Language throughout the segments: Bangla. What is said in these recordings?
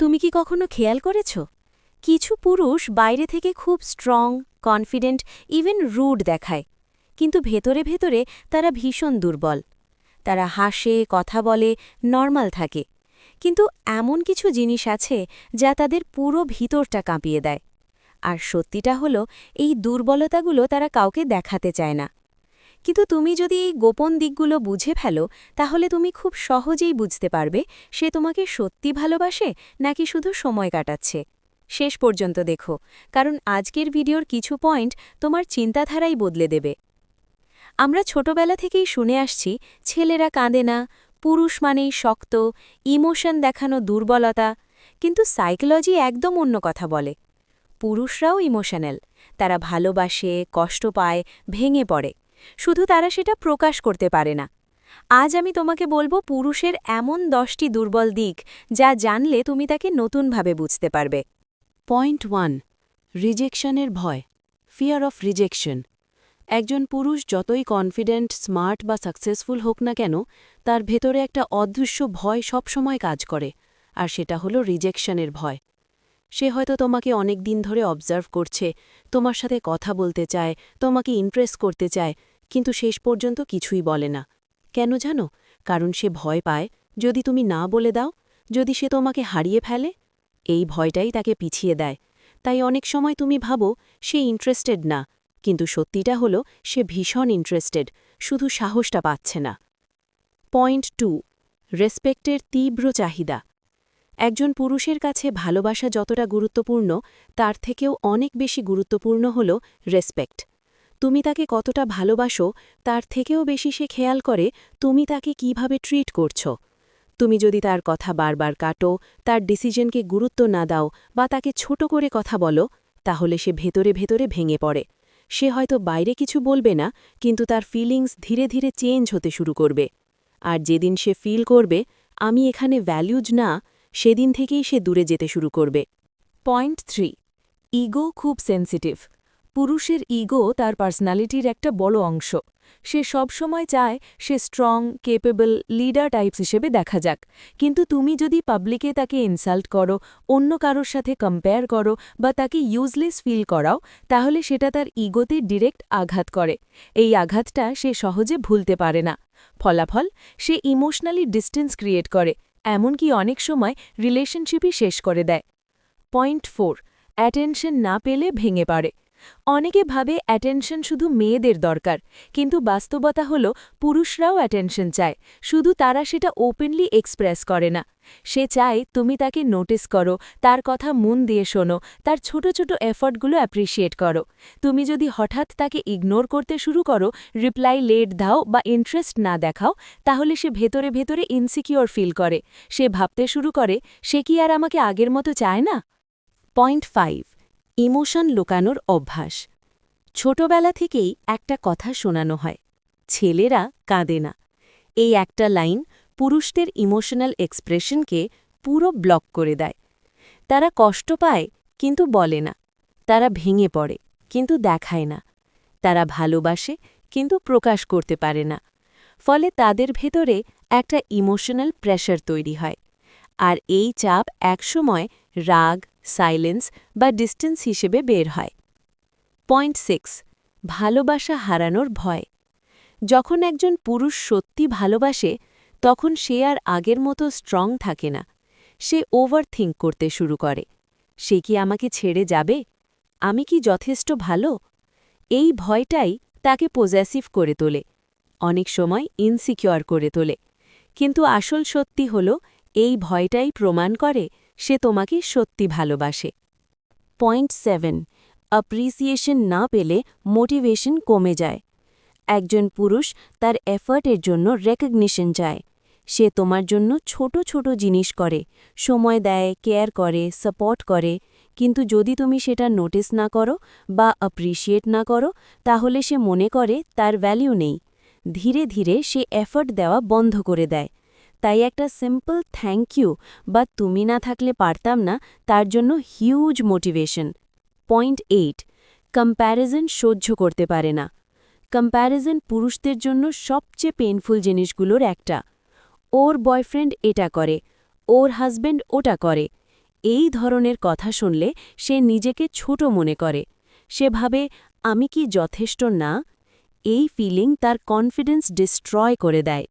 তুমি কি কখনো খেয়াল করেছ কিছু পুরুষ বাইরে থেকে খুব স্ট্রং কনফিডেন্ট ইভেন রুড দেখায় কিন্তু ভেতরে ভেতরে তারা ভীষণ দুর্বল। তারা হাসে কথা বলে নর্মাল থাকে কিন্তু এমন কিছু জিনিস আছে যা তাদের পুরো ভিতরটা কাঁপিয়ে দেয়। আর সত্যিটা হলো এই দুর্বলতাগুলো তারা কাউকে দেখাতে চায় না। কিন্তু তুমি যদি এই গোপন দিকগুলো বুঝে ফেলো তাহলে তুমি খুব সহজেই বুঝতে পারবে সে তোমাকে সত্যি ভালোবাসে নাকি শুধু সময় কাটাচ্ছে। শেষ পর্যন্ত দেখো, কারণ আজকের ভিডিওর কিছু পয়েন্ট তোমার চিন্তাধারাই বদলে দেবে। আমরা ছোটবেলা থেকেই শুনে আসছি ছেলেরা কাঁদে না, পুরুষ মানেই শক্ত, ইমোশন দেখানো দুর্বলতা। কিন্তু সাইকোলজি একদম অন্য কথা বলে। পুরুষরাও ইমোশনাল, তারা ভালোবাসে, কষ্ট পায়, ভেঙে পড়ে, শুধু তারা সেটা প্রকাশ করতে পারে না। আজ আমি তোমাকে বলবো পুরুষের এমন 10টি দুর্বল দিক যা জানলে তুমি তাকে নতুনভাবে বুঝতে পারবে। পয়েন্ট 1, রিজেকশনের ভয়, ফিয়ার অফ রিজেকশন। একজন পুরুষ যতই কনফিডেন্ট, স্মার্ট বা সাকসেসফুল হোক না কেন, তার ভেতরে একটা অদৃশ্য ভয় সবসময় কাজ করে, আর সেটা হলো রিজেকশনের ভয়। সে হয়তো তোমাকে অনেক দিন ধরে অবজার্ভ করছে, তোমার সাথে কথা বলতে চায়, তোমাকে ইমপ্রেস করতে চায়, কিন্তু শেষ পর্যন্ত কিছুই বলে না। কেন জানো? কারণ সে ভয় পায় যদি তুমি না বলে দাও, যদি সে তোমাকে হারিয়ে ফেলে। এই ভয়টাই তাকে পিছিয়ে দেয়। তাই অনেক সময় তুমি ভাবো সে ইন্টারেস্টেড না, কিন্তু সত্যিটা হলো সে ভীষণ ইন্টারেস্টেড, শুধু সাহসটা পাচ্ছে না। পয়েন্ট 2, রেসপেক্টের তীব্র চাহিদা। একজন পুরুষের কাছে ভালোবাসা যতটা গুরুত্বপূর্ণ, তার থেকেও অনেক বেশি গুরুত্বপূর্ণ হল রেসপেক্ট। তুমি তাকে কতটা ভালোবাসো তার থেকেও বেশি সে খেয়াল করে তুমি তাকে কিভাবে ট্রিট করছো। তুমি যদি তার কথা বারবার কাটো, তার ডিসিশনকে গুরুত্ব না দাও বা তাকে ছোট করে কথা বলো, তাহলে সে ভেতরে ভেতরে ভেঙে পড়ে। সে হয়তো বাইরে কিছু বলবে না, কিন্তু তার ফিলিংস ধীরে ধীরে চেঞ্জ হতে শুরু করবে। আর যেদিন সে ফিল করবে আমি এখানে ভ্যালুজ না, সেদিন থেকেই সে দূরে যেতে শুরু করবে। পয়েন্ট 3, ইগো খুব সেন্সিটিভ। পুরুষের ইগো তার পার্সোনালিটির একটা বড় অংশ। সে সবসময় চায় সে স্ট্রং, কেপেবল, লিডার টাইপস হিসেবে দেখা যাক। কিন্তু তুমি যদি পাবলিকে তাকে ইনসাল্ট করো, অন্য কারোর সাথে কম্পেয়ার করো বা তাকে ইউজলেস ফিল করাও, তাহলে সেটা তার ইগোতে ডিরেক্ট আঘাত করে। এই আঘাতটা সে সহজে ভুলতে পারে না। ফলাফল, সে ইমোশনালি ডিস্টেন্স ক্রিয়েট করে, এমনকি অনেক সময় রিলেশনশিপই শেষ করে দেয়। পয়েন্ট 4, অ্যাটেনশন না পেলে ভেঙে পড়ে। অনেকে ভাবে অ্যাটেনশন শুধু মেয়েদের দরকার, কিন্তু বাস্তবতা হল পুরুষরাও অ্যাটেনশন চায়, শুধু তারা সেটা ওপেনলি এক্সপ্রেস করে না। সে চায় তুমি তাকে নোটিস করো, তার কথা মন দিয়ে শোনো, তার ছোট ছোট এফর্টগুলো অ্যাপ্রিসিয়েট করো। তুমি যদি হঠাৎ তাকে ইগনোর করতে শুরু করো, রিপ্লাই লেট দাও বা ইন্টারেস্ট না দেখাও, তাহলে সে ভেতরে ভেতরে ইনসিকিউর ফিল করে। সে ভাবতে শুরু করে সে কি আর আমাকে আগের মতো চায় না। পয়েন্ট 5, ইমোশন লুকানোর অভ্যাস। ছোটবেলা থেকেই একটা কথা শোনানো হয়, ছেলেরা কাঁদে না। এই একটা লাইন পুরুষদের ইমোশনাল এক্সপ্রেশনকে পুরো ব্লক করে দেয়। তারা কষ্ট পায় কিন্তু বলে না, তারা ভেঙে পড়ে কিন্তু দেখায় না, তারা ভালোবাসে কিন্তু প্রকাশ করতে পারে না। ফলে তাদের ভেতরে একটা ইমোশনাল প্রেশার তৈরি হয়, আর এই চাপ একসময় রাগ, সাইলেন্স বা ডিস্টেন্স হিসেবে বের হয়। পয়েন্ট 6, ভালোবাসা হারানোর ভয়। যখন একজন পুরুষ সত্যি ভালোবাসে, তখন সে আর আগের মতো স্ট্রং থাকে না। সে ওভারথিঙ্ক করতে শুরু করে, সে কি আমাকে ছেড়ে যাবে? আমি কি যথেষ্ট ভালো? এই ভয়টাই তাকে পজেসিভ করে তোলে, অনেক সময় ইনসিকিউর করে তোলে। কিন্তু আসল সত্যি হল এই ভয়টাই প্রমাণ করে সে তোমাকে সত্যি ভালোবাসে। পয়েন্ট 7, অ্যাপ্রিসিয়েশন না পেলে মোটিভেশন কমে যায়। একজন পুরুষ তার এফর্টের জন্য রেকগনিশন চায়। সে তোমার জন্য ছোট ছোট জিনিস করে, সময় দেয়, কেয়ার করে, সাপোর্ট করে, কিন্তু যদি তুমি সেটা নোটিস না করো বা অ্যাপ্রিসিয়েট না করো, তাহলে সে মনে করে তার ভ্যালিউ নেই। ধীরে ধীরে সে এফর্ট দেওয়া বন্ধ করে দেয়। তাই একটা সিম্পল থ্যাংক ইউ বা তুমি না থাকলে পারতাম না, তার জন্য হিউজ মোটিভেশন। পয়েন্ট 8, কম্প্যারিজন সহ্য করতে পারে না। কম্প্যারিজন পুরুষদের জন্য সবচেয়ে পেইনফুল জিনিসগুলোর একটা। ওর বয়ফ্রেন্ড এটা করে, ওর হাজব্যান্ড ওটা করে, এই ধরনের কথা শুনলে সে নিজেকে ছোট মনে করে। সে ভাবে, আমি কি যথেষ্ট না? এই ফিলিং তার কনফিডেন্স ডিস্ট্রয় করে দেয়।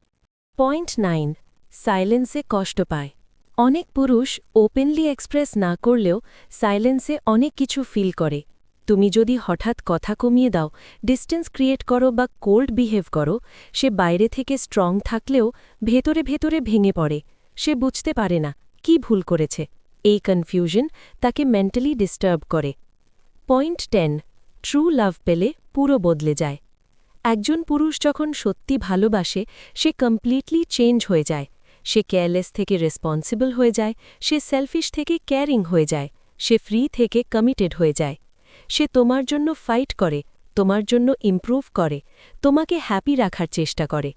পয়েন্ট 9 সাইলেন্সে কষ্ট পায়। অনেক পুরুষ ওপেনলি এক্সপ্রেস না করলেও সাইলেন্সে অনেক কিছু ফিল করে। তুমি যদি হঠাৎ কথা কমিয়ে দাও, ডিস্টেন্স ক্রিয়েট করো বা কোল্ড বিহেভ করো, সে বাইরে থেকে স্ট্রং থাকলেও ভেতরে ভেতরে ভেঙে পড়ে। সে বুঝতে পারে না কি ভুল করেছে। এই কনফিউশন তাকে মেন্টালি ডিস্টার্ব করে। পয়েন্ট 10 ট্রু লাভ পেলে পুরো বদলে যায়। একজন পুরুষ যখন সত্যি ভালোবাসে, সে কমপ্লিটলি চেঞ্জ হয়ে যায়। সে কেয়ারলেস থেকে রেসপন্সিবল হয়ে যায়, সে সেলফিশ থেকে কেয়ারিং হয়ে যায়, সে ফ্রি থেকে কমিটেড হয়ে যায়। সে তোমার জন্য ফাইট করে, তোমার জন্য ইমপ্রুভ করে, তোমাকে হ্যাপি রাখার চেষ্টা করে।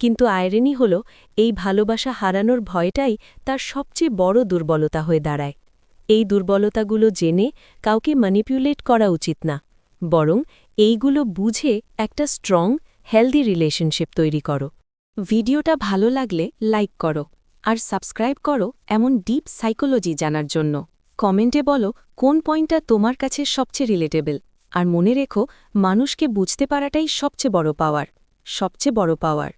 কিন্তু আইরনি হল, এই ভালোবাসা হারানোর ভয়টাই তার সবচেয়ে বড় দুর্বলতা হয়ে দাঁড়ায়। এই দুর্বলতাগুলো জেনে কাউকে ম্যানিপুলেট করা উচিত না, বরং এইগুলো বুঝে একটা স্ট্রং, হেলদি রিলেশনশিপ তৈরি করো। ভিডিওটা ভালো লাগলে লাইক করো আর সাবস্ক্রাইব করো এমন ডিপ সাইকোলজি জানার জন্য। কমেন্টে বলো কোন পয়েন্টটা তোমার কাছে সবচেয়ে রিলেটেবল। আর মনে রেখো, মানুষকে বুঝতে পারাটাই সবচেয়ে বড় পাওয়ার।